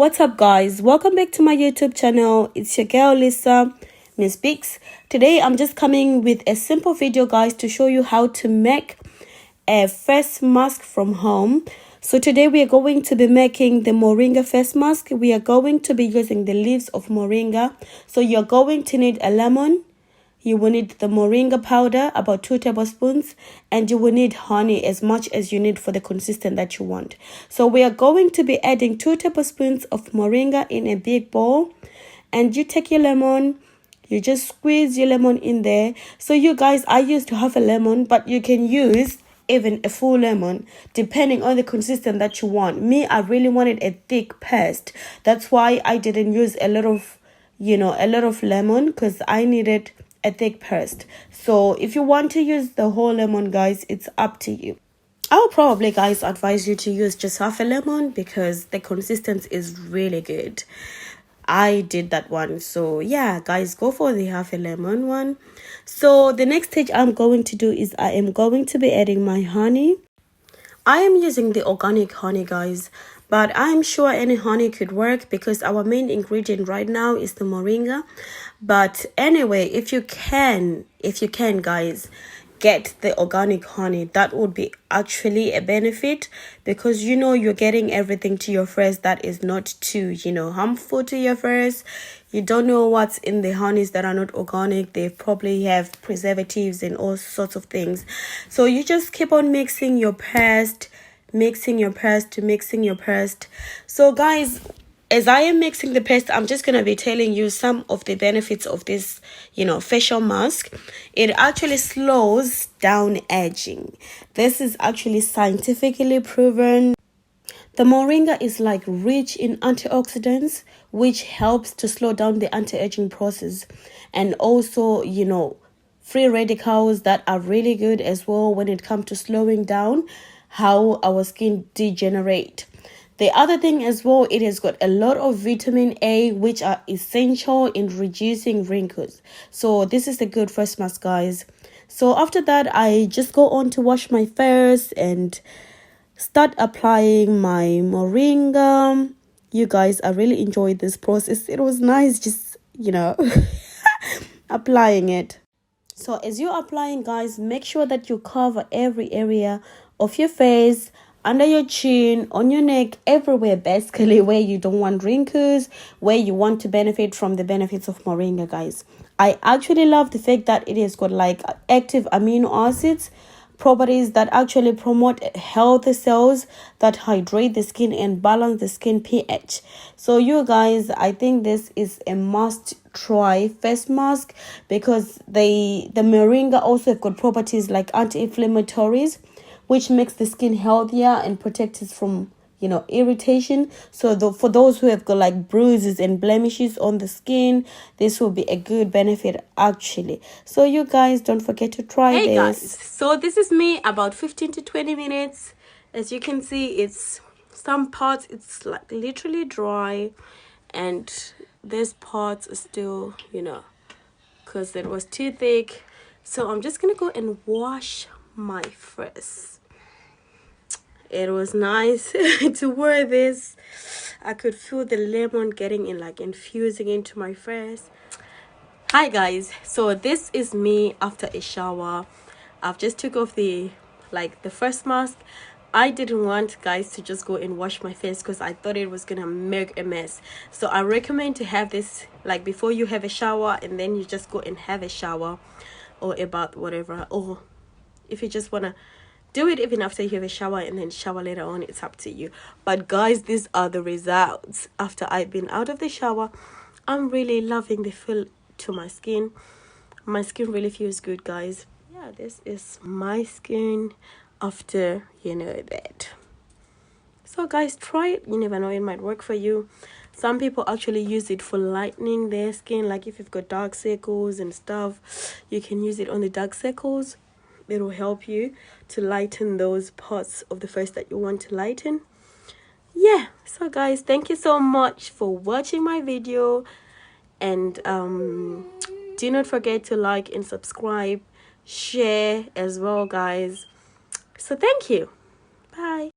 What's up, guys? Welcome back to my YouTube channel. It's your girl Lisa, Miss Bix. Today I'm just coming with a simple video, guys, to show you how to make a face mask from home. So today we are going to be making the Moringa face mask. We are going to be using the leaves of Moringa. So you're going to need a lemon. You will need the Moringa powder, about 2 tablespoons, and you will need honey as much as you need for the consistency that you want. So we are going to be adding 2 tablespoons of Moringa in a big bowl, and you take your lemon, you just squeeze your lemon in there. So you guys, I used to have a lemon, but you can use even a full lemon depending on the consistency that you want. Me, I really wanted a thick paste. That's why I didn't use a lot of lemon, because I needed a thick paste. So if you want to use the whole lemon, guys, it's up to you. I would probably, guys, advise you to use just half a lemon because the consistency is really good. I did that one. So yeah, guys, go for the half a lemon one. So the next stage I'm going to do is I am going to be adding my honey. I am using the organic honey, guys, but I'm sure any honey could work because our main ingredient right now is the Moringa. But anyway, if you can, guys, get the organic honey, that would be actually a benefit, because you're getting everything to your face that is not too harmful to your face. You don't know what's in the honeys that are not organic. They probably have preservatives and all sorts of things. So you just keep on mixing your paste. So guys, as I am mixing the paste, I'm just going to be telling you some of the benefits of this, facial mask. It actually slows down aging. This is actually scientifically proven. The Moringa is like rich in antioxidants, which helps to slow down the anti-aging process. And also, free radicals that are really good as well when it comes to slowing down how our skin degenerate. The other thing as well, it has got a lot of vitamin A, which are essential in reducing wrinkles. So this is a good face mask, guys. So after that, I just go on to wash my face and start applying my Moringa. You guys, I really enjoyed this process. It was nice just, applying it. So as you're applying, guys, make sure that you cover every area of your face, under your chin, on your neck, everywhere, basically where you don't want wrinkles, where you want to benefit from the benefits of Moringa, guys. I actually love the fact that it has got like active amino acids, properties that actually promote healthy cells that hydrate the skin and balance the skin pH. So you guys, I think this is a must try face mask, because the Moringa also have got properties like anti-inflammatories, which makes the skin healthier and protects us from irritation. So for those who have got like bruises and blemishes on the skin, this will be a good benefit actually. So you guys, don't forget to try this. Hey guys, so this is me about 15 to 20 minutes. As you can see, it's some parts it's like literally dry, and this parts are still because it was too thick. So I'm just gonna go and wash my face. It was nice to wear this. I could feel the lemon getting in, like infusing into my face. Hi guys, so this is me after a shower. I've just took off the first mask. I didn't want, guys, to just go and wash my face because I thought it was gonna make a mess. So I recommend to have this like before you have a shower, and then you just go and have a shower or a bath, whatever. Or if you just wanna do it even after you have a shower and then shower later on, it's up to you. But guys, these are the results after I've been out of the shower. I'm really loving the feel to my skin. My skin really feels good, guys. Yeah, this is my skin after that. So guys, try it. You never know, it might work for you. Some people actually use it for lightening their skin, like if you've got dark circles and stuff, you can use it on the dark circles. It will help you to lighten those parts of the face that you want to lighten. Yeah, so guys, thank you so much for watching my video, and do not forget to like and subscribe, share as well, guys. So thank you. Bye.